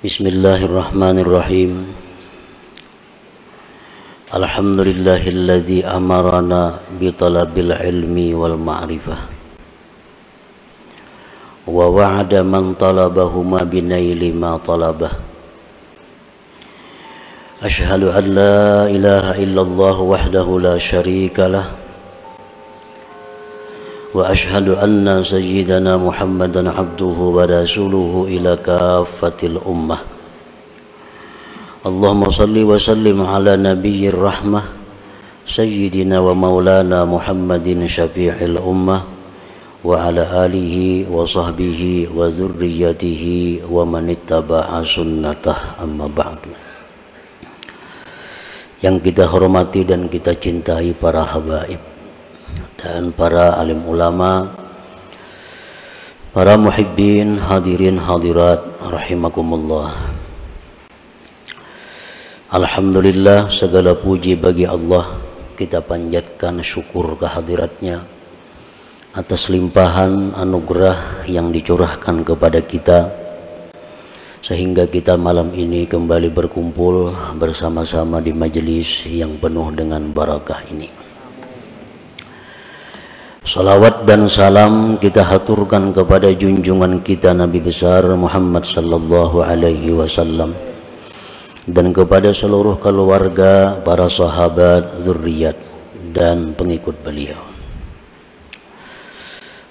Bismillahirrahmanirrahim. Alhamdulillahilladzi amarana bitalabil ilmi wal ma'rifah wa wa'ada man talabahuma binaili ma talabah. Ashhadu an la ilaha illallah wahdahu la syarika lah wa ashhadu anna sayyidana Muhammadan abduhu wa rasuluhu ila kafatil ummah. Allahumma salli wa sallim ala nabiyyir rahmah sayyidina wa maulana Muhammadin syafi'il ummah wa ala alihi wa sahbihi wa zurriyatihi wa man ittaba'a sunnatah, amma ba'du. Yang kita hormati dan kita cintai para habaib dan para alim ulama, para muhibbin, hadirin hadirat rahimakumullah. Alhamdulillah, segala puji bagi Allah. Kita panjatkan syukur kehadiratnya atas limpahan anugerah yang dicurahkan kepada kita, sehingga kita malam ini kembali berkumpul bersama-sama di majelis yang penuh dengan barakah ini. Salawat dan salam kita haturkan kepada junjungan kita Nabi besar Muhammad sallallahu alaihi wasallam dan kepada seluruh keluarga, para sahabat, zuriat dan pengikut beliau.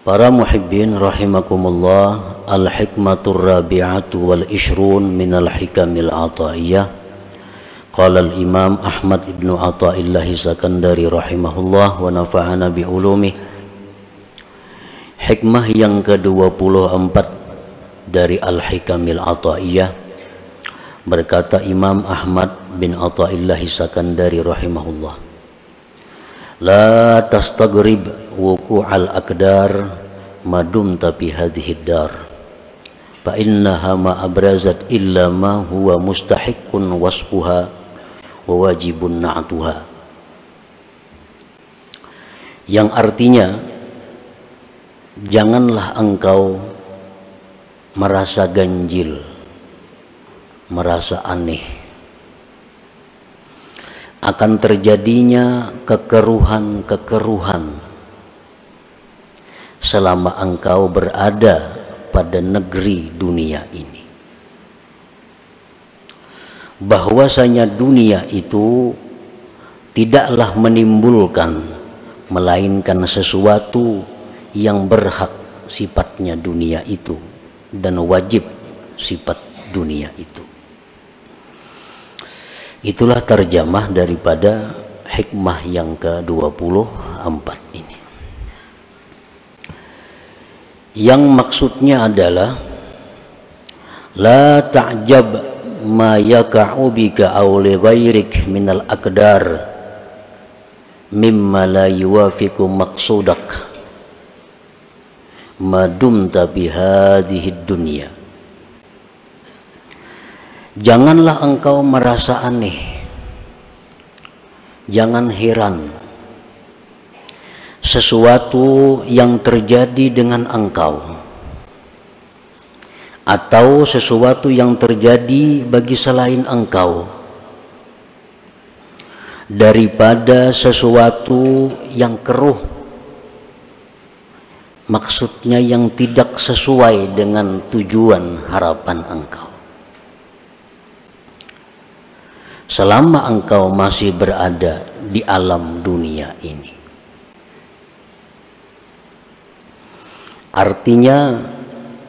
Para muhibbin rahimakumullah, al-hikmatur rabi'atu wal ishrun minal hikamil ataiyah. Qala al-imam Ahmad ibn Athaillah Sakandari rahimahullah wa nafa'ana bi ulumih. Hikmah yang ke-24 dari Al-Hikamil Athaiyah, berkata Imam Ahmad bin Athaillah Sakandari rahimahullah, la tastagrib wuqu'al aqdar madumta fi hadhihi dar fa innaha ma abrazat illa ma huwa mustahiqqun wasfuha wa wajibun na'tuha. Yang artinya, janganlah engkau merasa ganjil, merasa aneh akan terjadinya kekeruhan-kekeruhan selama engkau berada pada negeri dunia ini. Bahwasanya dunia itu tidaklah menimbulkan melainkan sesuatu yang berhak sifatnya dunia itu dan wajib sifat dunia itu. Itulah terjemah daripada hikmah yang ke-24 ini. Yang maksudnya adalah la ta'jab ma yaka'u bika aw li ghairik minal aqdar mimma la yuwafiqu maqsudak madumta bihadhihi dunya. Janganlah engkau merasa aneh, jangan heran sesuatu yang terjadi dengan engkau atau sesuatu yang terjadi bagi selain engkau daripada sesuatu yang keruh, maksudnya yang tidak sesuai dengan tujuan harapan engkau. Selama engkau masih berada di alam dunia ini. Artinya,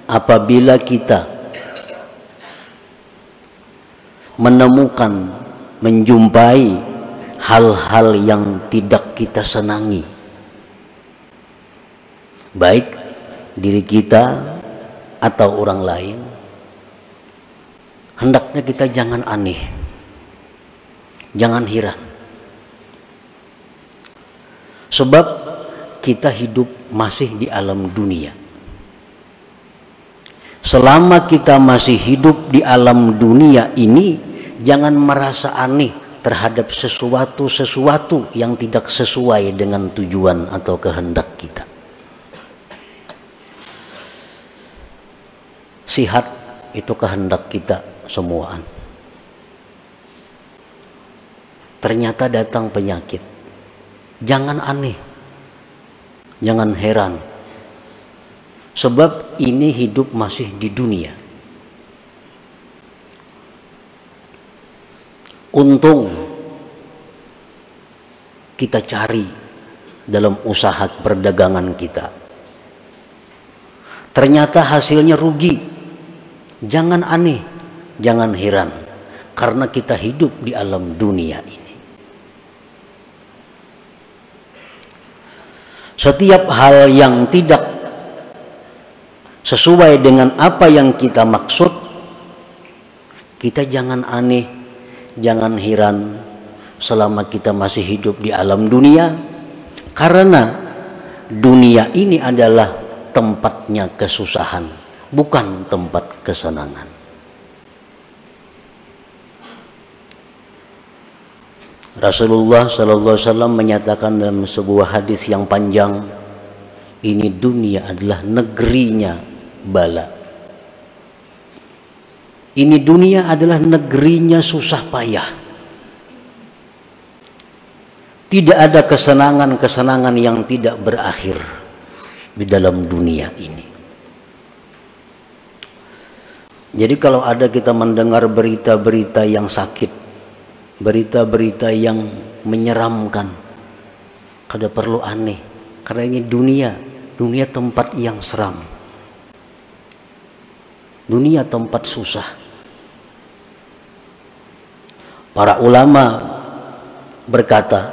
apabila kita menemukan, menjumpai hal-hal yang tidak kita senangi, baik diri kita atau orang lain, hendaknya kita jangan aneh, jangan heran. Sebab kita hidup masih di alam dunia. Selama kita masih hidup di alam dunia ini, jangan merasa aneh terhadap sesuatu yang tidak sesuai dengan tujuan atau kehendak kita. Sihat itu kehendak kita semuaan. Ternyata datang penyakit. Jangan aneh, jangan heran, sebab ini hidup masih di dunia. Untung kita cari dalam usaha perdagangan kita. Ternyata hasilnya rugi. Jangan aneh, jangan heran, karena kita hidup di alam dunia ini. Setiap hal yang tidak sesuai dengan apa yang kita maksud, kita jangan aneh, jangan heran selama kita masih hidup di alam dunia, karena dunia ini adalah tempatnya kesusahan, bukan tempat kesenangan. Rasulullah sallallahu alaihi wasallam menyatakan dalam sebuah hadis yang panjang, ini dunia adalah negerinya bala. Ini dunia adalah negerinya susah payah. Tidak ada kesenangan-kesenangan yang tidak berakhir di dalam dunia ini. Jadi kalau ada kita mendengar berita-berita yang sakit, berita-berita yang menyeramkan, kada perlu aneh, karena ini dunia tempat yang seram, dunia tempat susah. Para ulama berkata,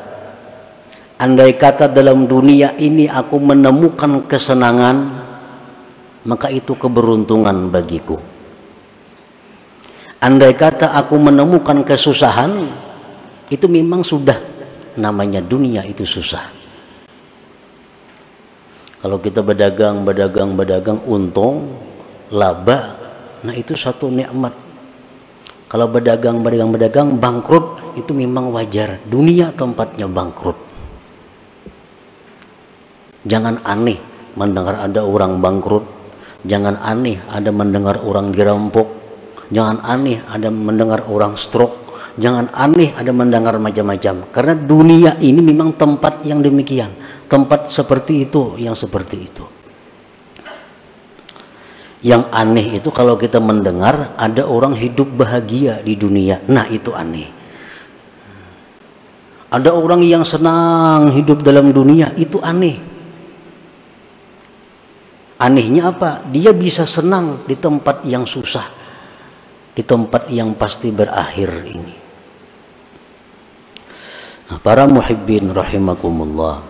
andai kata dalam dunia ini aku menemukan kesenangan, maka itu keberuntungan bagiku. Andai kata aku menemukan kesusahan, itu memang sudah namanya dunia itu susah. Kalau kita berdagang, untung, laba, nah itu satu nikmat. Kalau berdagang, bangkrut, itu memang wajar. Dunia tempatnya bangkrut. Jangan aneh mendengar ada orang bangkrut. Jangan aneh ada mendengar orang dirampok. Jangan aneh ada mendengar orang stroke. Jangan aneh ada mendengar macam-macam. Karena dunia ini memang tempat yang demikian. Tempat seperti itu, yang seperti itu. Yang aneh itu kalau kita mendengar ada orang hidup bahagia di dunia. Nah itu aneh. Ada orang yang senang hidup dalam dunia, itu aneh. Anehnya apa? Dia bisa senang di tempat yang susah, di tempat yang pasti berakhir ini. Nah, para muhibbin rahimakumullah,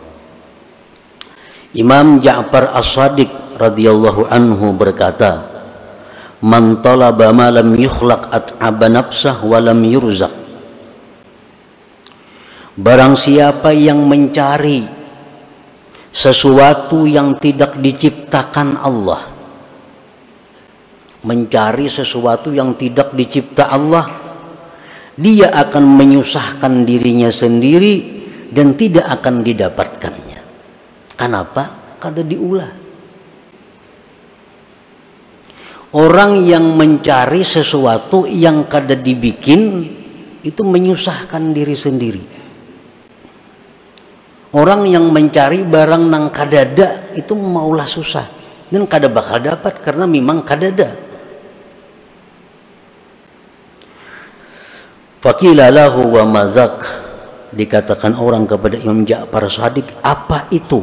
Imam Ja'far As-Shadiq radhiyallahu anhu berkata, man talaba ma lam yukhlaq at'aba nafsah wa lam yurzaq. Barang siapa yang mencari sesuatu yang tidak diciptakan Allah, mencari sesuatu yang tidak dicipta Allah, dia akan menyusahkan dirinya sendiri dan tidak akan didapatkannya. Kenapa? Kada diulah. Orang yang mencari sesuatu yang kada dibikin itu menyusahkan diri sendiri. Orang yang mencari barang nang kadada itu maulah susah dan kada bakal dapat karena memang kadada. Faqila lahu wa madzak, dikatakan orang kepada Imam Ja'far Shadiq, apa itu?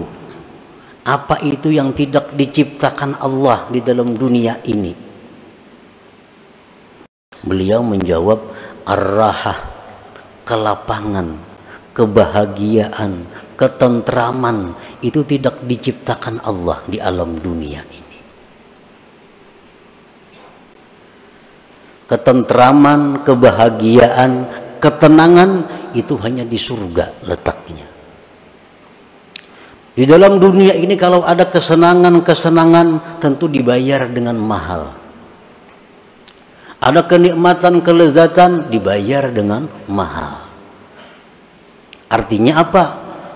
Apa itu yang tidak diciptakan Allah di dalam dunia ini? Beliau menjawab, ar-rahah, kelapangan, kebahagiaan, ketentraman, itu tidak diciptakan Allah di alam dunia ini. Ketentraman, kebahagiaan, ketenangan itu hanya di surga letaknya. Di dalam dunia ini kalau ada kesenangan-kesenangan tentu dibayar dengan mahal. Ada kenikmatan, kelezatan dibayar dengan mahal. Artinya apa?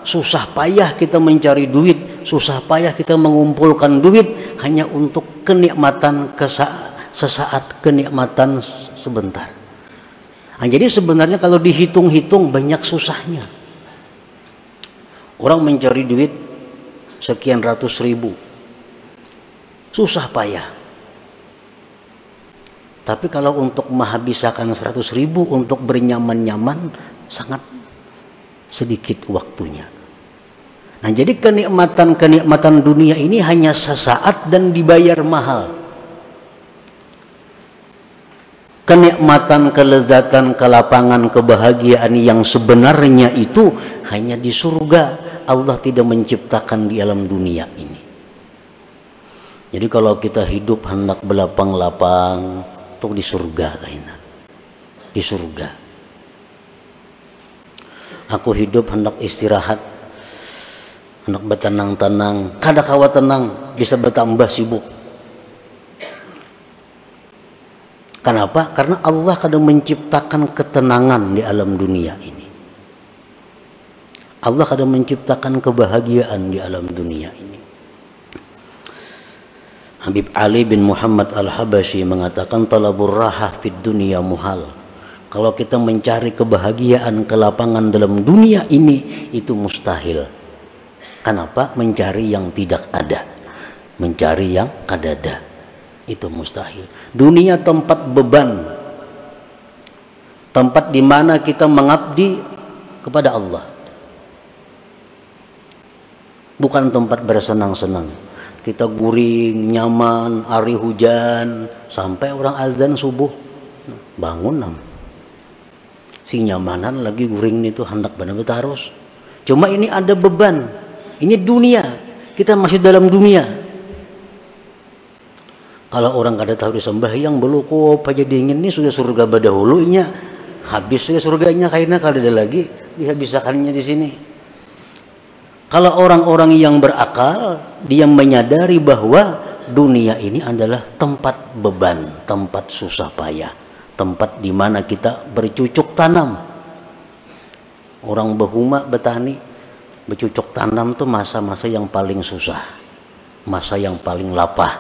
Susah payah kita mencari duit, susah payah kita mengumpulkan duit hanya untuk kenikmatan, sesaat, kenikmatan sebentar. Nah, jadi sebenarnya kalau dihitung-hitung banyak susahnya. Orang mencari duit sekian ratus ribu, susah payah. Tapi kalau untuk menghabiskan 100 ribu untuk bernyaman-nyaman sangat sedikit waktunya. Nah, jadi kenikmatan dunia ini hanya sesaat dan dibayar mahal. Kenikmatan, kelezatan, kelapangan, kebahagiaan yang sebenarnya itu hanya di surga. Allah tidak menciptakan di alam dunia ini. Jadi kalau kita hidup hendak belapang-lapang, untuk di surga lainnya. Di surga. Aku hidup hendak istirahat, hendak bertenang-tenang, kada kawa tenang, bisa bertambah sibuk. Kenapa? Karena Allah kadang menciptakan ketenangan di alam dunia ini. Allah kadang menciptakan kebahagiaan di alam dunia ini. Habib Ali bin Muhammad Al-Habasyi mengatakan talabur rahah fid dunia muhal. Kalau kita mencari kebahagiaan, kelapangan dalam dunia ini itu mustahil. Kenapa? Mencari yang tidak ada, mencari yang kadada, itu mustahil. Dunia tempat beban, tempat di mana kita mengabdi kepada Allah, bukan tempat bersenang-senang. Kita guring, nyaman, hari hujan, sampai orang azan subuh, bangun nam. Si nyamanan lagi guring itu hendak benar-benar harus. Cuma ini ada beban, ini dunia, kita masih dalam dunia. Kalau orang kada tahu disembahyang belum aja dingin ini sudah surga berdahulunya, habis sudah surganya kayaknya kada ada lagi dihabisakannya di sini. Kalau orang-orang yang berakal, dia menyadari bahwa dunia ini adalah tempat beban, tempat susah payah, tempat di mana kita bercucuk tanam. Orang behuma betani, bercucuk tanam tuh masa-masa yang paling susah, masa yang paling lapah.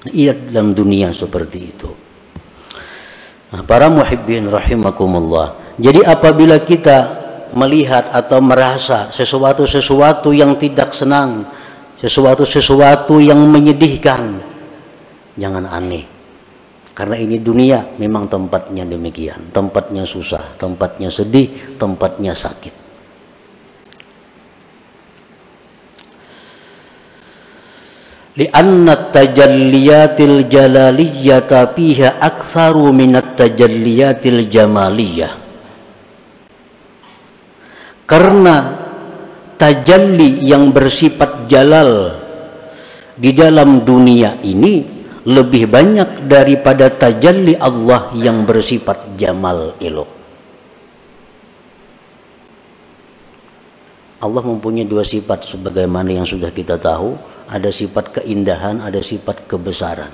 Iya, dalam dunia seperti itu. Nah, para muhibbin rahimakumullah. Jadi apabila kita melihat atau merasa sesuatu yang tidak senang, sesuatu yang menyedihkan, jangan aneh, karena ini dunia memang tempatnya demikian, tempatnya susah, tempatnya sedih, tempatnya sakit. Li'anna tajalliyatil jalaliyyata fiha aktsaru minat tajalliyatil jamaliyah. Karena tajalli yang bersifat jalal di dalam dunia ini lebih banyak daripada tajalli Allah yang bersifat jamal elok. Allah mempunyai dua sifat sebagaimana yang sudah kita tahu, ada sifat keindahan, ada sifat kebesaran.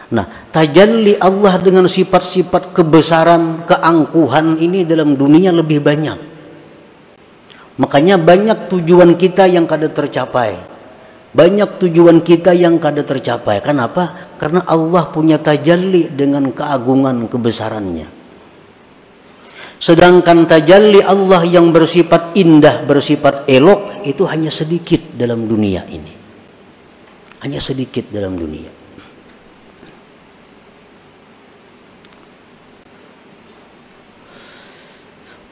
Nah, tajalli Allah dengan sifat-sifat kebesaran, keangkuhan ini dalam dunia lebih banyak. Makanya banyak tujuan kita yang kada tercapai. Banyak tujuan kita yang kada tercapai. Kenapa? Karena Allah punya tajalli dengan keagungan kebesarannya. Sedangkan tajalli Allah yang bersifat indah, bersifat elok, itu hanya sedikit dalam dunia ini. Hanya sedikit dalam dunia.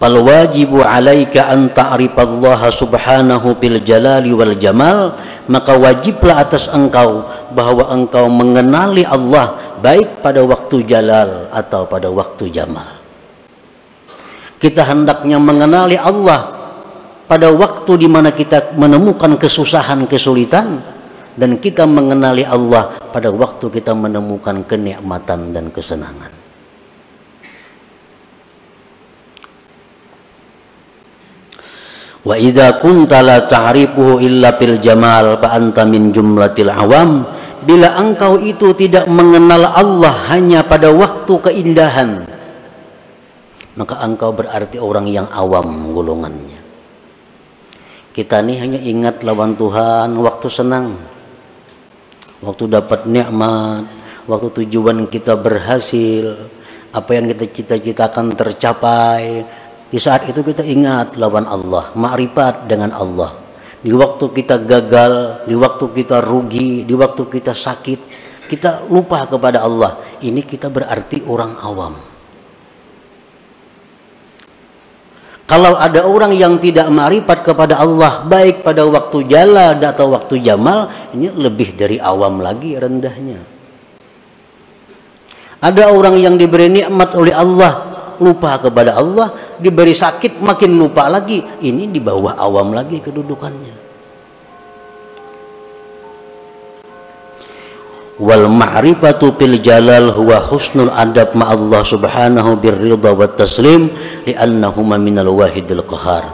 Fal wajibu alaika an ta'rifallaha subhanahu bil jalali wal jamal, maka wajiblah atas engkau bahwa engkau mengenali Allah baik pada waktu jalal atau pada waktu jamal. Kita hendaknya mengenali Allah pada waktu di mana kita menemukan kesusahan, kesulitan, dan kita mengenali Allah pada waktu kita menemukan kenikmatan dan kesenangan. Wa idza kunta la ta'rifuhu illa bil jamal fa anta min jumlatil awam. Bila engkau itu tidak mengenal Allah hanya pada waktu keindahan, maka engkau berarti orang yang awam golongannya. Kita ini hanya ingat lawan Tuhan waktu senang, waktu dapat nikmat, waktu tujuan kita berhasil, apa yang kita cita-citakan tercapai, di saat itu kita ingat lawan Allah, ma'rifat dengan Allah. Di waktu kita gagal, di waktu kita rugi, di waktu kita sakit, kita lupa kepada Allah. Ini kita berarti orang awam. Kalau ada orang yang tidak ma'rifat kepada Allah, baik pada waktu jala atau waktu jamal, ini lebih dari awam lagi rendahnya. Ada orang yang diberi nikmat oleh Allah, lupa kepada Allah, diberi sakit makin lupa lagi, ini di bawah awam lagi kedudukannya. Wal ma'rifatu fil jalal huwa husnul adab ma'allah subhanahu birridha wat taslim li'annahuma minal wahidil qahar.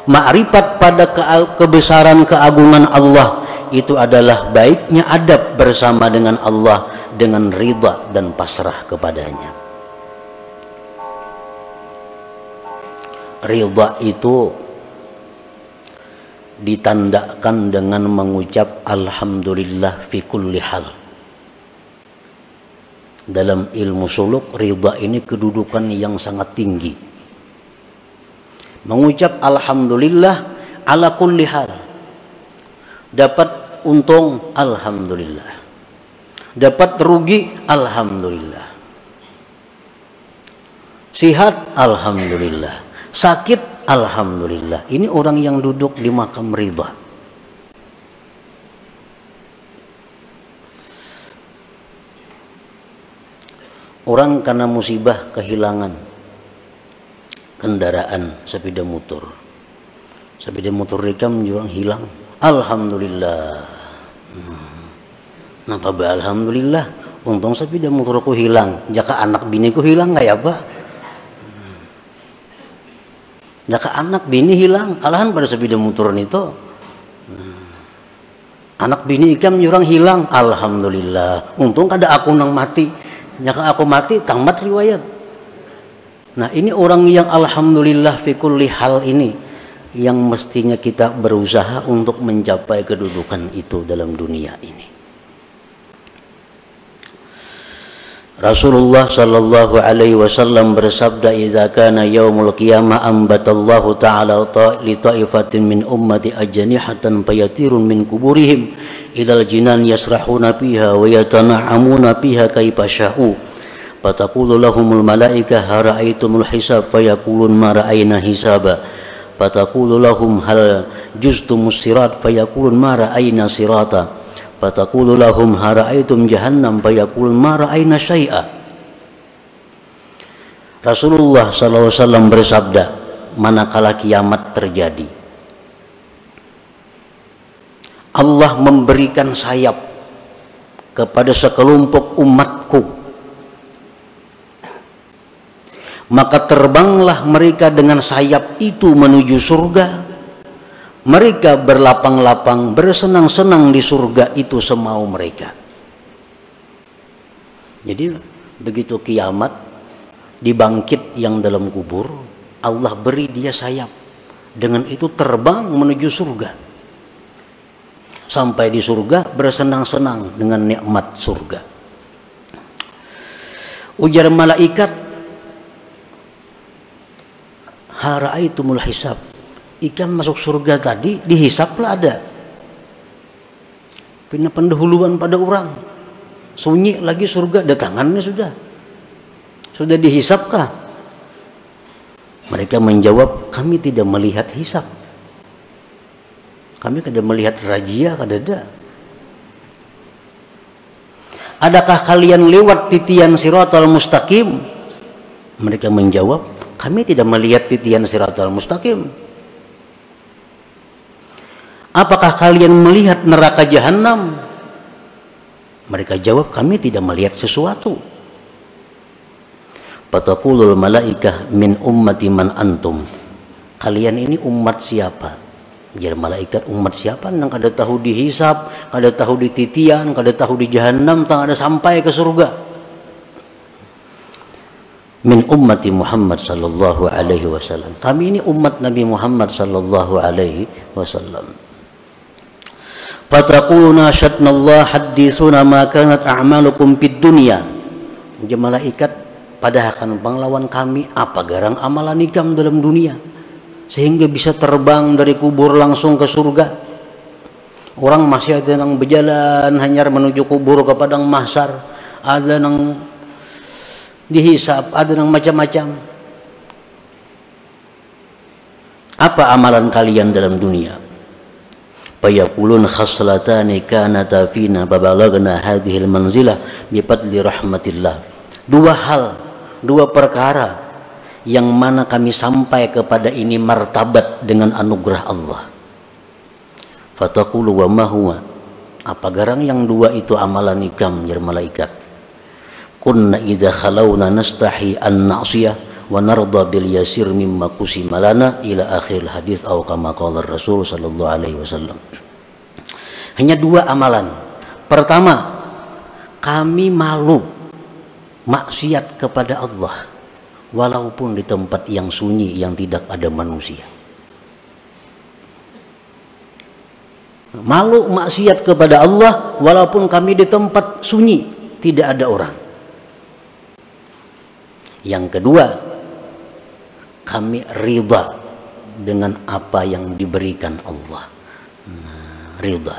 Ma'rifat pada kebesaran keagungan Allah itu adalah baiknya adab bersama dengan Allah dengan ridha dan pasrah kepadanya. Ridha itu ditandakan dengan mengucap alhamdulillah fi kulli hal. Dalam ilmu suluk, ridha ini kedudukan yang sangat tinggi. Mengucap alhamdulillah ala kulli hal. Dapat untung, alhamdulillah. Dapat rugi, alhamdulillah. Sihat, alhamdulillah. Sakit, alhamdulillah. Ini orang yang duduk di makam ridha. Orang karena musibah kehilangan kendaraan sepeda motor. Sepeda motor mereka menjual hilang. Alhamdulillah. Napa ba alhamdulillah? Untung sepeda motorku hilang. Jaka anak biniku hilang nggak ya Pak? Jaka anak bini hilang, alahan pada sepeda motor itu. Anak bini ikam nyurang hilang. Alhamdulillah. Untung kada aku nang mati. Jika aku mati, tamat riwayat. Nah ini orang yang alhamdulillah fi kulli hal ini, yang mestinya kita berusaha untuk mencapai kedudukan itu dalam dunia ini. Rasulullah sallallahu alaihi wasallam bersabda, "Idza kana yaumul qiyamah ambatallahu ta'ala li ta'ifatin min ummati ajnihatan fayatirun min kuburihim idal jinan yasrahuna fiha wa yatana'amuna fiha kaifa sya'u fataqulu lahumul malaika hara'aitumul hisab fayaqulun ma ra'ayna hisaba fataqulu lahum hal juztumus sirat fayaqulun ma ra'ayna sirata fataqulu lahum hara'aitum jahannam fayaqulun ma ra'ayna syai'a." Rasulullah SAW bersabda, manakala kiamat terjadi, Allah memberikan sayap kepada sekelompok umatku, maka terbanglah mereka dengan sayap itu menuju surga. Mereka berlapang-lapang, bersenang-senang di surga itu semau mereka. Jadi begitu kiamat, dibangkit yang dalam kubur, Allah beri dia sayap, dengan itu terbang menuju surga. Sampai di surga bersenang-senang dengan nikmat surga. Ujar malaikat, hara'aitumul hisab, ikan masuk surga tadi dihisaplah ada. Pindah pendahuluan pada orang, sunyi lagi surga, datangannya sudah dihisapkah? Mereka menjawab, kami tidak melihat hisap. Kami kada melihat razia, kada ada. Adakah kalian lewat titian siratal mustaqim? Mereka menjawab, kami tidak melihat titian siratal mustaqim. Apakah kalian melihat neraka jahanam? Mereka jawab, kami tidak melihat sesuatu. Fataqulul malaikah min ummati man antum. Kalian ini umat siapa? Jadi malaikat, umat siapa yang kada tahu dihisap, kada tahu di titian, kada tahu di jahanam, tak ada sampai ke surga. Min ummati Muhammad sallallahu alaihi wasallam. Kami ini umat Nabi Muhammad sallallahu alaihi wasallam. Fataquluna syatnallah hadithuna ma kanat a'malukum fid dunya. Jadi malaikat padahal akan panglawan kami apa garang amalan ikam dalam dunia sehingga bisa terbang dari kubur langsung ke surga. Orang masih ada yang berjalan hanya menuju kubur ke padang mahsyar, ada yang dihisab, ada yang macam-macam. Apa amalan kalian dalam dunia? Fayaqulun khaslatani kanata fina babalagna hadhil manzilah bifadli rahmatillah. Dua perkara yang mana kami sampai kepada ini martabat dengan anugerah Allah. Fataqulu wa ma huwa, apa garang yang dua itu amalan ikam ya malaikat? Kunna idza khalawna nastahi an na'siyah wa narda bil yasir mimma qusima lana ila akhir hadis atau kama qala Rasul sallallahu alaihi wasallam. Hanya dua amalan. Pertama, kami malu maksiat kepada Allah walaupun di tempat yang sunyi yang tidak ada manusia. Malu maksiat kepada Allah walaupun kami di tempat sunyi tidak ada orang. Yang kedua, kami ridha dengan apa yang diberikan Allah. Ridha.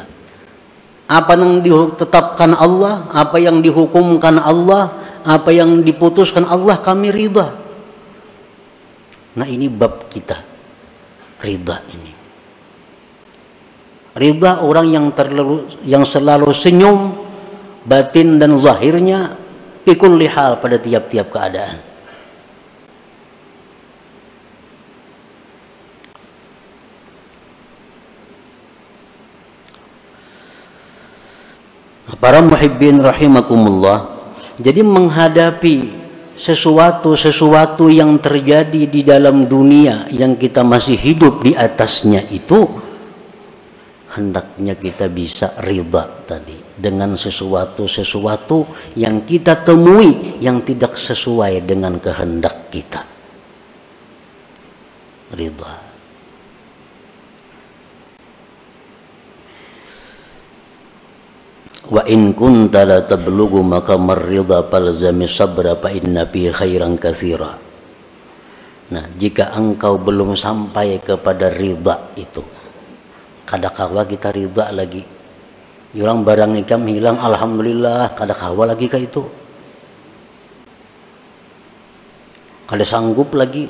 Apa yang ditetapkan Allah, apa yang dihukumkan Allah, apa yang diputuskan Allah, kami ridha. Nah ini bab kita, ridha ini. Ridha orang yang selalu senyum batin dan zahirnya pikul lihal pada tiap-tiap keadaan. Para muhibbin rahimakumullah, jadi menghadapi sesuatu yang terjadi di dalam dunia yang kita masih hidup di atasnya itu, hendaknya kita bisa ridha tadi dengan sesuatu yang kita temui yang tidak sesuai dengan kehendak kita. Ridha. Wa in kunta la tablughu maqamar ridha falzami sabra fa inna fi khairan katsira. Nah, jika engkau belum sampai kepada ridha itu, kadakawa kita ridha lagi. Orang barang ikam hilang, alhamdulillah, kadakawa lagi ke itu. Kada sanggup lagi.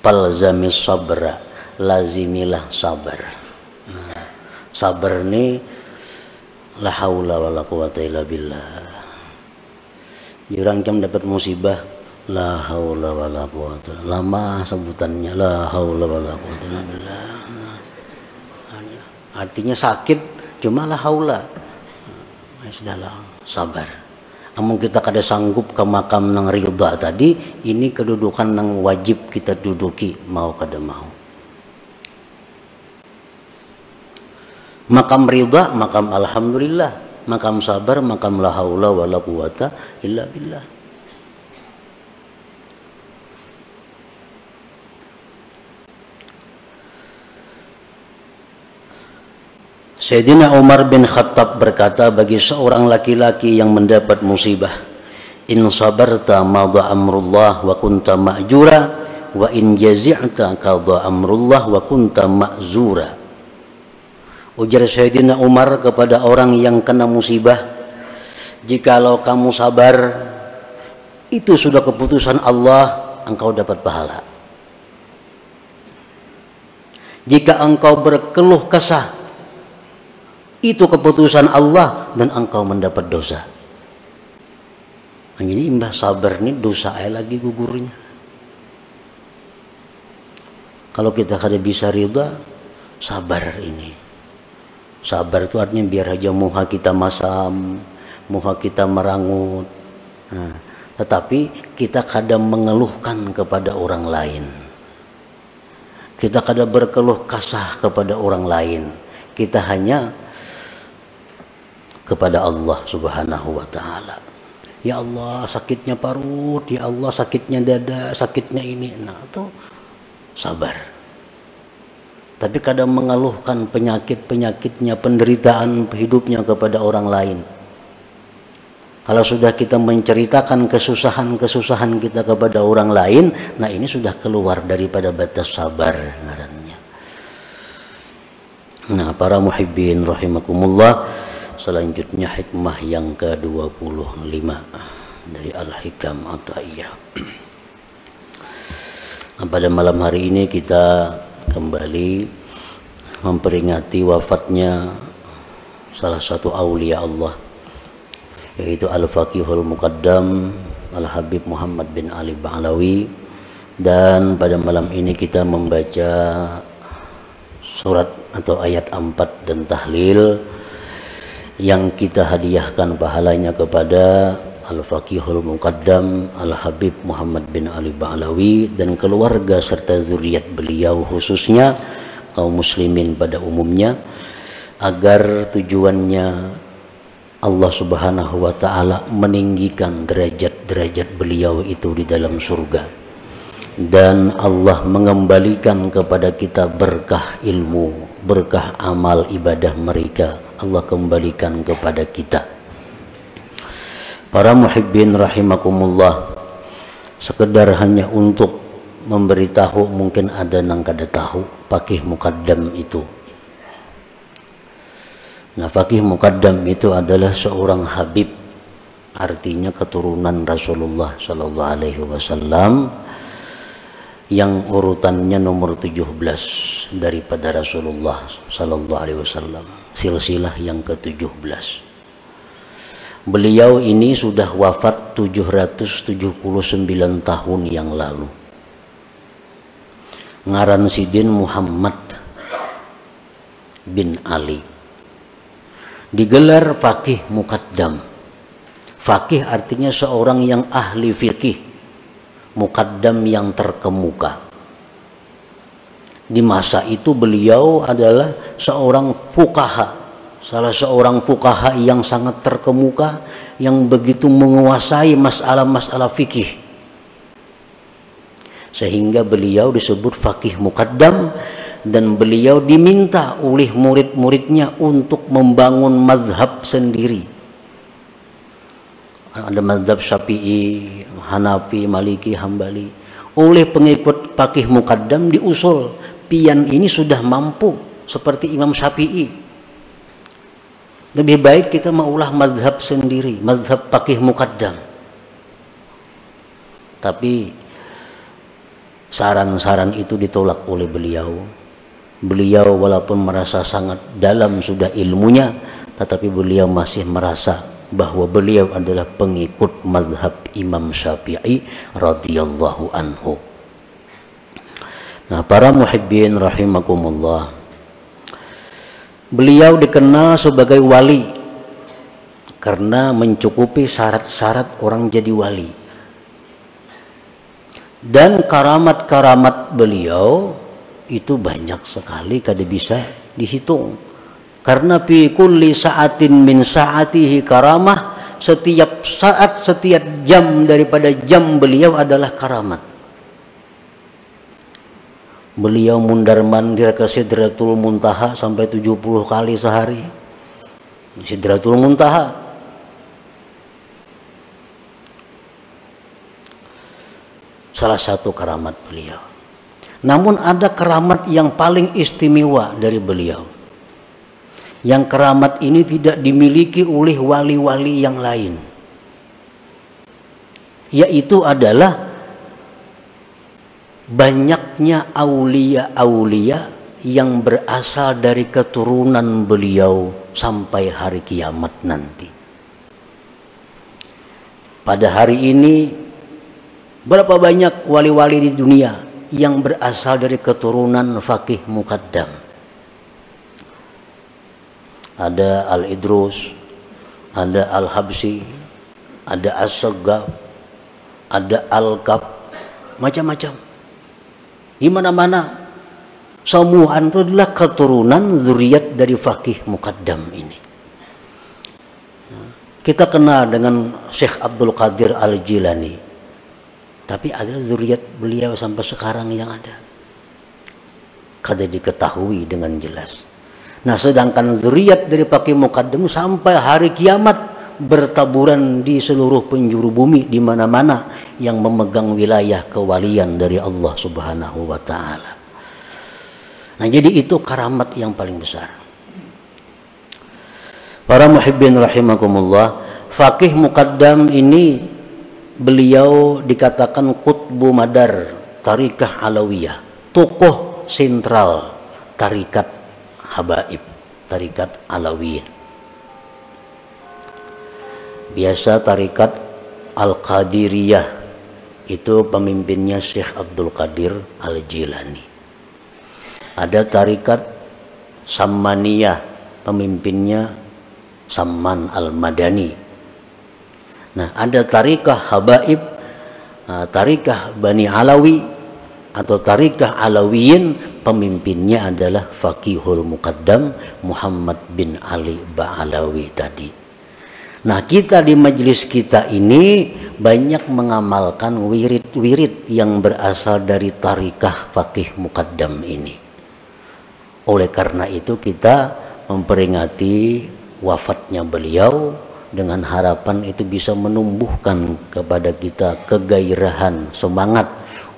Falzami sabra, lazimilah sabar. Sabar ni la haula wala quwata illa billah. Orang jam dapat musibah la haula wala quwata. Lama sebutannya la haula wala quwata illa billah. Artinya sakit cuma la haula. Sudahlah, sabar. Namun kita kada sanggup ke makam nang ridha tadi, ini kedudukan nang wajib kita duduki mau kada mau. Makam ridha, makam alhamdulillah, makam sabar, makam la haula wala quwata illa billah. Sayyidina Umar bin Khattab berkata bagi seorang laki-laki yang mendapat musibah, in sabarta madha amrullah wa kunta ma'jura wa in jazi'ta qadha amrullah wa kunta ma'zura. Ujar Sayyidina Umar kepada orang yang kena musibah, jikalau kamu sabar, itu sudah keputusan Allah, engkau dapat pahala. Jika engkau berkeluh kesah, itu keputusan Allah dan engkau mendapat dosa. Jadi imbah sabar ini dosa lagi gugurnya. Kalau kita kada bisa ridha, sabar ini. Sabar itu artinya biar aja muha kita masam, muha kita merangut. Nah, tetapi kita kadang mengeluhkan kepada orang lain. Kita kadang berkeluh kasah kepada orang lain. Kita hanya kepada Allah Subhanahu wa ta'ala. Ya Allah sakitnya parut, ya Allah sakitnya dada, sakitnya ini. Nah itu sabar. tapi kadang mengeluhkan penyakit-penyakitnya, penderitaan hidupnya kepada orang lain. Kalau sudah kita menceritakan kesusahan-kesusahan kita kepada orang lain, nah ini sudah keluar daripada batas sabar ngarannya. Nah, para muhibbin rahimakumullah, selanjutnya hikmah yang ke-25 dari Al-Hikam Athaiyah. Nah, pada malam hari ini kita kembali memperingati wafatnya salah satu aulia Allah, yaitu Al-Faqihul Muqaddam Al-Habib Muhammad bin Ali Ba'alawi. Dan pada malam ini kita membaca surat atau ayat 4 dan tahlil yang kita hadiahkan pahalanya kepada Al-Faqihul Muqaddam Al-Habib Muhammad bin Ali Ba'alawi dan keluarga serta zuriat beliau, khususnya kaum muslimin pada umumnya, agar tujuannya Allah Subhanahu wa Ta'ala meninggikan derajat-derajat beliau itu di dalam surga, dan Allah mengembalikan kepada kita berkah ilmu, berkah amal ibadah mereka, Allah kembalikan kepada kita. Para muhibbin rahimakumullah, sekedar hanya untuk memberitahu, mungkin ada nang kada tahu Faqih Muqaddam itu. Nah, Faqih Muqaddam itu adalah seorang habib, artinya keturunan Rasulullah Sallallahu Alaihi Wasallam, yang urutannya nomor 17 daripada Rasulullah Sallallahu Alaihi Wasallam, silsilah yang ke-17. Beliau ini sudah wafat 779 tahun yang lalu. Ngaran sidin Muhammad bin Ali, digelar Faqih Muqaddam. Faqih artinya seorang yang ahli fikih, Muqaddam yang terkemuka. Di masa itu beliau adalah seorang fuqaha, salah seorang fuqaha yang sangat terkemuka, yang begitu menguasai masalah-masalah fikih, sehingga beliau disebut Faqih Muqaddam. Dan beliau diminta oleh murid-muridnya untuk membangun mazhab sendiri. Ada mazhab Syafi'i, Hanafi, Maliki, Hambali. Oleh pengikut Faqih Muqaddam diusul, pian ini sudah mampu seperti Imam Syafi'i, lebih baik kita maulah mazhab sendiri, mazhab Faqih Muqaddam. Tapi saran-saran itu ditolak oleh beliau. Beliau walaupun merasa sangat dalam sudah ilmunya, tetapi beliau masih merasa bahwa beliau adalah pengikut mazhab Imam Syafi'i radhiyallahu anhu. Nah, para muhibbin rahimakumullah, beliau dikenal sebagai wali karena mencukupi syarat-syarat orang jadi wali. Dan karamat-karamat beliau itu banyak sekali, kada bisa dihitung. Karena fi kulli sa'atin min sa'atihi karamah, setiap saat, setiap jam daripada jam beliau adalah karamat. Beliau mundar-mandir ke Sidratul Muntaha sampai 70 kali sehari. Sidratul Muntaha. Salah satu karamat beliau. Namun ada keramat yang paling istimewa dari beliau, yang keramat ini tidak dimiliki oleh wali-wali yang lain, yaitu adalah banyaknya aulia-aulia yang berasal dari keturunan beliau sampai hari kiamat nanti. Pada hari ini berapa banyak wali-wali di dunia yang berasal dari keturunan Faqih Muqaddam? Ada Al-Idrus, ada Al-Habsi, ada As-Saggaf, ada Al-Kaf, macam-macam. Di mana-mana semua itu adalah keturunan zuriat dari Faqih Muqaddam ini. Kita kenal dengan Syekh Abdul Qadir Al-Jilani, tapi adalah zuriat beliau sampai sekarang yang ada. kada diketahui dengan jelas. Nah, sedangkan zuriat dari Faqih Muqaddam sampai hari kiamat bertaburan di seluruh penjuru bumi, di mana-mana yang memegang wilayah kewalian dari Allah Subhanahu wa taala. Nah, jadi itu karamat yang paling besar. Para muhibbin rahimakumullah, Faqih Muqaddam ini beliau dikatakan qutbu madar tarikah Alawiyah, tokoh sentral tarikat Habaib, tarikat Alawiyah. Biasa tarikat Al-Qadiriyah itu pemimpinnya Syekh Abdul Qadir Al-Jilani. Ada tarikat Sammaniyah, pemimpinnya Samman Al-Madani. Nah, ada tarikah Habaib, tarikah Bani Alawi atau tarikah Alawiyin, pemimpinnya adalah Faqihul Muqaddam Muhammad bin Ali Ba'alawi tadi. Nah, kita di majelis kita ini banyak mengamalkan wirid-wirid yang berasal dari tarikah Faqih Muqaddam ini. Oleh karena itu kita memperingati wafatnya beliau dengan harapan itu bisa menumbuhkan kepada kita kegairahan, semangat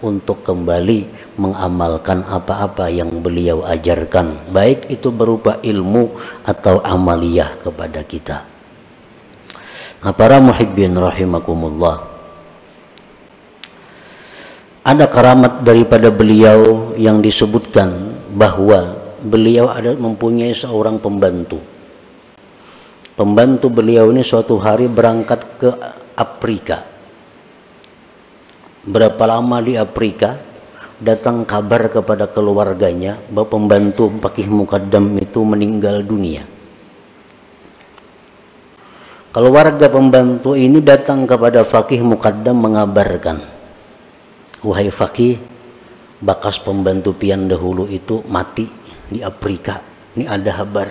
untuk kembali mengamalkan apa-apa yang beliau ajarkan, baik itu berupa ilmu atau amaliyah kepada kita. Nah, para muhibbin rahimakumullah, ada karamat daripada beliau yang disebutkan bahwa beliau ada mempunyai seorang pembantu. Pembantu beliau ini suatu hari berangkat ke Afrika. Berapa lama di Afrika, datang kabar kepada keluarganya bahwa pembantu Faqih Muqaddam itu meninggal dunia. Keluarga pembantu ini datang kepada Faqih Muqaddam mengabarkan, wahai Faqih, bakas pembantu pian dahulu itu mati di Afrika. Ini ada kabar.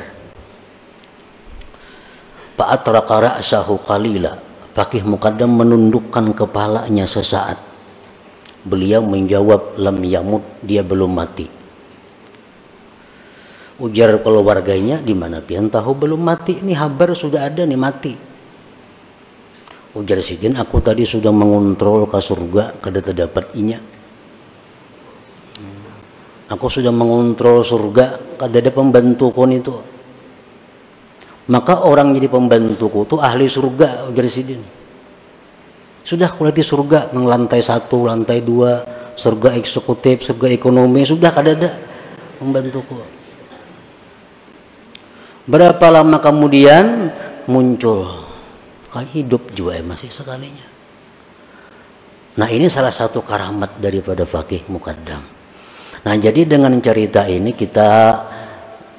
Fa'atraqa ra'sahu qalila. Faqih Muqaddam menundukkan kepalanya sesaat. Beliau menjawab, lam yamut, dia belum mati. Ujar keluarganya, di mana pian tahu belum mati? Ini kabar sudah ada nih mati. Ujar sidin, aku tadi sudah mengontrol ke surga, kada terdapat inya. Aku sudah mengontrol surga, kada ada pembantuku itu. Maka orang jadi pembantuku itu ahli surga, ujar sidin. Sudah kuliti surga, nang lantai 1, lantai 2, surga eksekutif, surga ekonomi, sudah kada ada pembantuku. Berapa lama kemudian muncul, kali hidup juga masih sekalinya. Nah, ini salah satu karamat daripada Faqih Muqaddam. Nah, jadi dengan cerita ini kita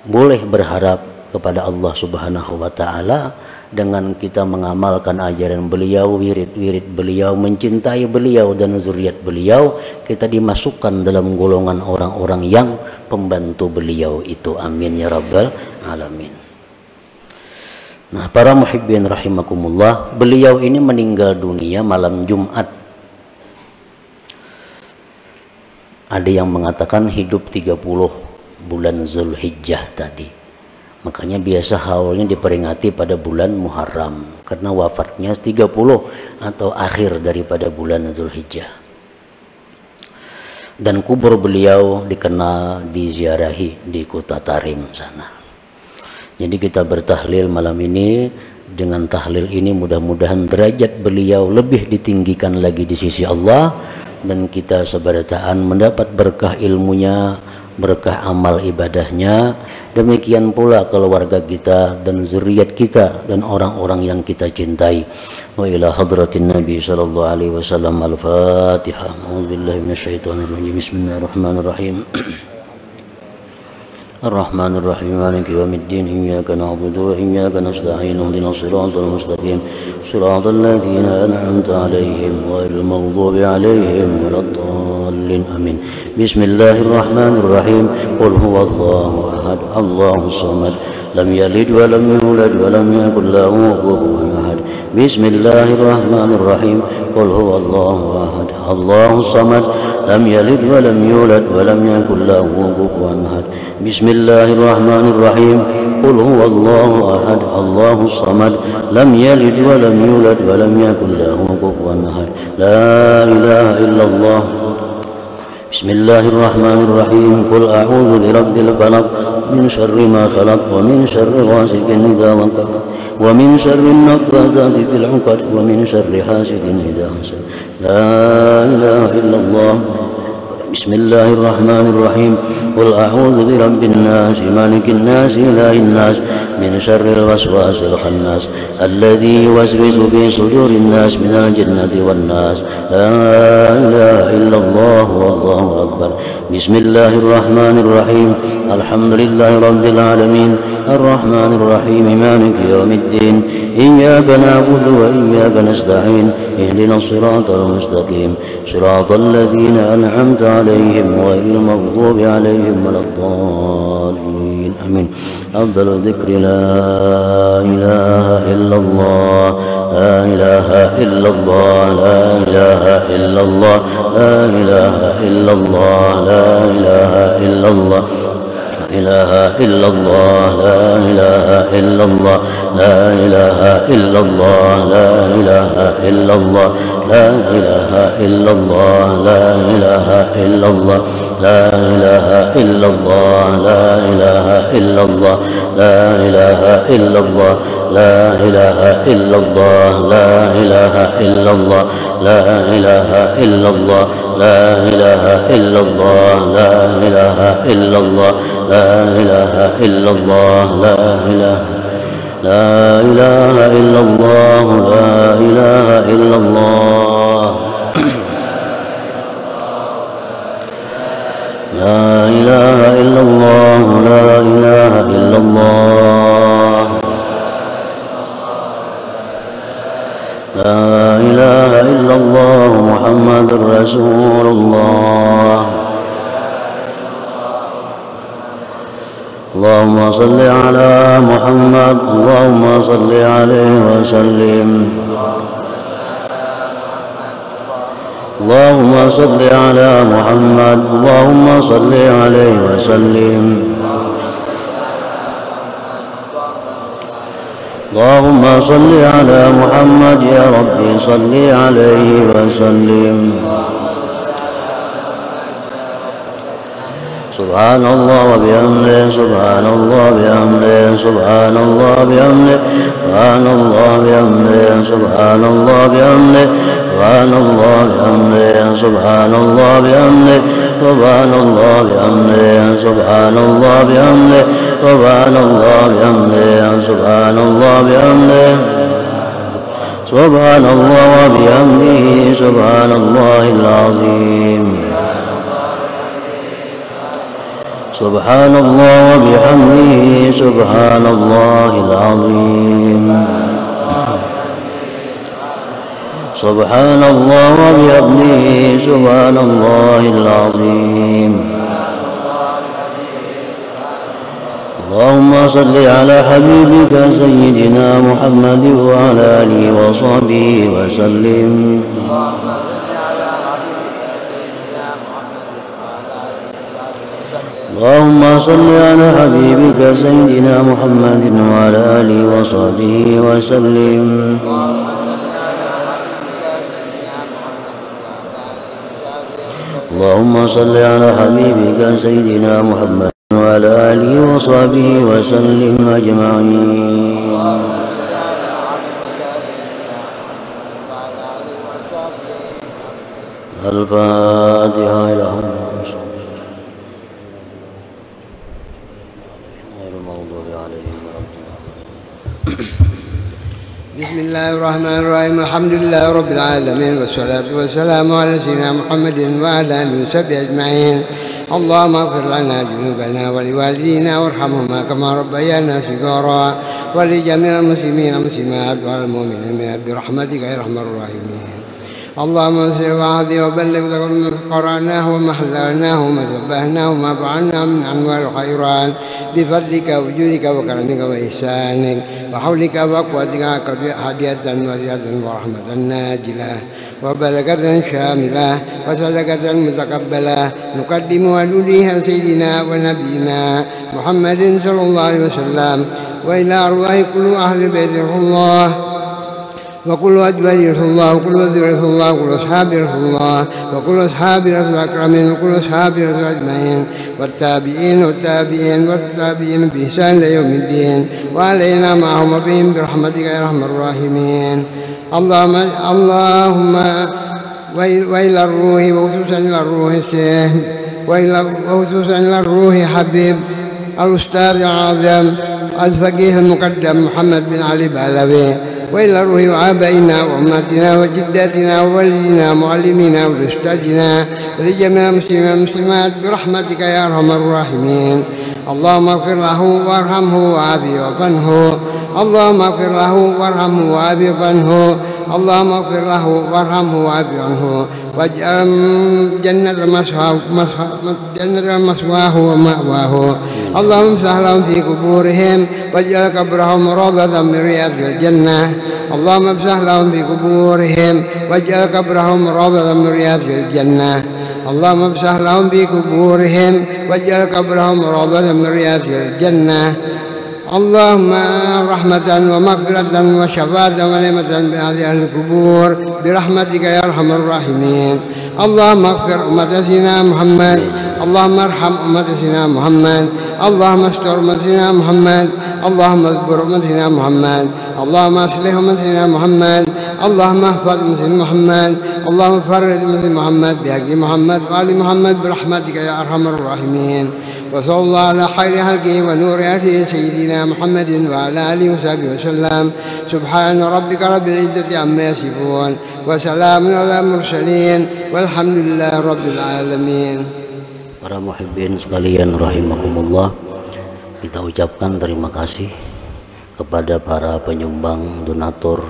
boleh berharap kepada Allah Subhanahu wa taala dengan kita mengamalkan ajaran beliau, wirid-wirid beliau, mencintai beliau dan zuriat beliau, kita dimasukkan dalam golongan orang-orang yang pembantu beliau itu. Amin ya rabbal alamin. Nah, para muhibbin rahimakumullah, beliau ini meninggal dunia malam Jumat. Ada yang mengatakan hidup 30 bulan Zulhijjah tadi. Makanya biasa haulnya diperingati pada bulan Muharram, karena wafatnya 30 atau akhir daripada bulan Zulhijjah. Dan kubur beliau dikenal diziarahi di Kota Tarim sana. Jadi kita bertahlil malam ini. Dengan tahlil ini mudah-mudahan derajat beliau lebih ditinggikan lagi di sisi Allah, dan kita seberataan mendapat berkah ilmunya, berkah amal ibadahnya. Demikian pula keluarga kita dan zuriat kita dan orang-orang yang kita cintai. Wa ila hadratin Nabi sallallahu alaihi wasallam. Al-Fatihah. A'udzubillahi minasyaitonir rajim. Bismillahirrahmanirrahim. الرحمن الرحيم مالك يوم الدين إياك نعبد وإياك نستعين اهدنا الصراط المستقيم صراط الذين أنعمت عليهم غير المغضوب عليهم ولا الضالين آمين. بسم الله الرحمن الرحيم قل هو الله أحد الله الصمد لم يلد ولم يولد ولم يكن له كفوا أحد. بسم الله الرحمن الرحيم قل هو الله أحد الله الصمد لم يلد ولم يولد ولم يكن له كفوا أحد. بسم الله الرحمن الرحيم. قل هو الله أحد الله الصمد لم يلد ولم يولد ولم يكن له كفوا أحد. لا إله إلا الله. بسم الله الرحمن الرحيم. قل أعوذ برب الفلق من شر ما خلق ومن شر غاسق إذا وقب ومن شر النفاثات في العقد ومن شر حاسد إذا حسد. لا إله إلا الله. بسم الله الرحمن الرحيم. قل أعوذ برب الناس مالك الناس إله الناس من شر الوسواس الخناس الذي يوسوس في صدور الناس من الجنة والناس. لا إله إلا الله والله أكبر. بسم الله الرحمن الرحيم. الحمد لله رب العالمين الرحمن الرحيم مالك يوم الدين إياك نعبد وإياك نستعين اهدنا الصراط المستقيم صراط الذين أنعمت عليهم غير المغضوب عليهم ولا الضالين آمين. أفضل الذكر لا إله إلا الله لا إله إلا الله لا إله إلا الله لا إله إلا الله لا إله إلا الله إله إلا الله لا إله إلا الله لا إله إلا الله لا إله إلا الله لا إله إلا الله لا إله إلا الله لا إله إلا الله لا إله إلا الله لا إله إلا الله لا إله إلا الله لا إله إلا الله لا إله إلا الله لا إله إلا الله لا إله إلا الله لا إله إلا الله لا إله لا إله إلا الله لا إله إلا الله لا إله إلا الله لا إله إلا الله لا إله إلا الله محمد رسول الله. اللهم صل على محمد اللهم صل عليه وسلم. اللهم صل على محمد اللهم صل عليه وسلم. اللهم صل على محمد يا ربي صل عليه وسلم. سبحان الله وبحمده سبحان الله بحمده سبحان الله بحمده سبحان الله بحمده سبحان الله بحمده سبحان الله بحمده سبحان الله بحمده سبحان الله بحمده سبحان الله بحمده سبحان الله بحمده سبحان الله بحمده سبحان الله وبحمده سبحان الله العظيم. سبحان الله وبحمده سبحان الله العظيم. سبحان الله وبحمده سبحان الله العظيم. اللهم صل على حبيبك سيدنا محمد وعلى آله وصحبه وسلم. اللهم صل على حبيبك سيدنا محمد وعلى آله وصحبه وسلم. اللهم صل على حبيبك سيدنا محمد وعلى آله وصحبه وسلم أجمعين. الفاتحة إلى بسم الله الرحمن الرحيم. الحمد لله رب العالمين والصلاة والسلام على سيدنا محمد وعلى آله وصحبه أجمعين. اللهم اغفر لنا ذنوبنا ولوالدينا وارحمهما كما ربيانا صغارا ولجميع المسلمين والمسلمات والمؤمنين برحمتك يا أرحم الراحمين. اللهم صل وعظي وبلغ ما قرأناه وما حللناه وما سبحناه وما فعلناه من أنواع الخيرات بفضلك وجودك وكرمك وإحسانك وحولك وقوتك هدية وزيادة ورحمة ناجلة وبركة شاملة وصدقة متقبلة نقدم ونوليها سيدنا ونبينا محمد صلى الله عليه وسلم وإلى أرواح كل أهل بيت رسول الله وكل أزواج رسول الله وكل أزواج رسول الله وكل أصحاب رسول الله وكل أصحاب رسول الأكرمين وكل أصحاب رسول أجمعين والتابعين والتابعين والتابعين بإحسان إلى يوم الدين وعلينا معهم وبهم برحمتك يا أرحم الراحمين. اللهم وإلى الروح وخصوصا إلى الروح السيف وخصوصا إلى الروح حبيب الأستاذ العظيم الفقيه المقدم محمد بن علي بعلوي وإلى روح آبائنا وأمهاتنا وجداتنا ووالدنا ومعلمينا وأستاذنا ولجميع المسلمين والمسلمات برحمتك يا أرحم الراحمين. اللهم اغفر له وارحمه وعافه وعنه. اللهم اغفر له وارحمه وعافه عنه. اللهم اغفر له وارحمه وعافه عنه واجعل جنة مسواه ومأواه. اللهم امسح لهم في قبورهم واجعل قبرهم روضة من رياض الجنة. اللهم امسح لهم في قبورهم واجعل قبرهم روضة من رياض الجنة. اللهم امسح لهم في قبورهم واجعل قبرهم روضة من رياض الجنة. اللهم رحمة ومغفرة وشفاعة ونعمة بهذه القبور برحمتك يا أرحم الراحمين. اللهم اغفر أمة سيدنا محمد. اللهم ارحم أمة سيدنا محمد. اللهم استر أمة سيدنا محمد. اللهم اصبر أمة سيدنا محمد. اللهم اصلح أمة سيدنا محمد. اللهم احفظ أمة سيدنا محمد. اللهم فرج أمة سيدنا محمد بحق محمد وآل محمد برحمتك يا أرحم الراحمين. وصلى الله على خير خلقه ونور عرشه سيدنا محمد وعلى آله وصحبه وسلم. سبحان ربك رب العزة عما يصفون وسلام على المرسلين والحمد لله رب العالمين. Para muhibbin sekalian rahimakumullah, kita ucapkan terima kasih kepada para penyumbang donatur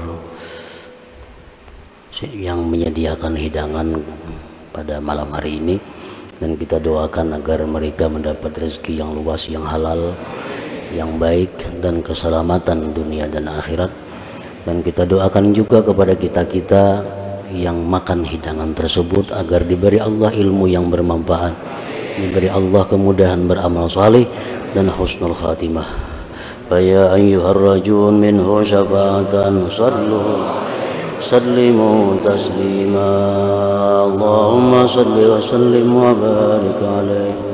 yang menyediakan hidangan pada malam hari ini, dan kita doakan agar mereka mendapat rezeki yang luas, yang halal, yang baik, dan keselamatan dunia dan akhirat. Dan kita doakan juga kepada kita-kita yang makan hidangan tersebut agar diberi Allah ilmu yang bermanfaat, diberi Allah kemudahan beramal saleh dan husnul khatimah. Faya ayyuhar rajun minhu syafa'atan sallimu taslima. Allahumma salli wa sallim wa barik alaihi.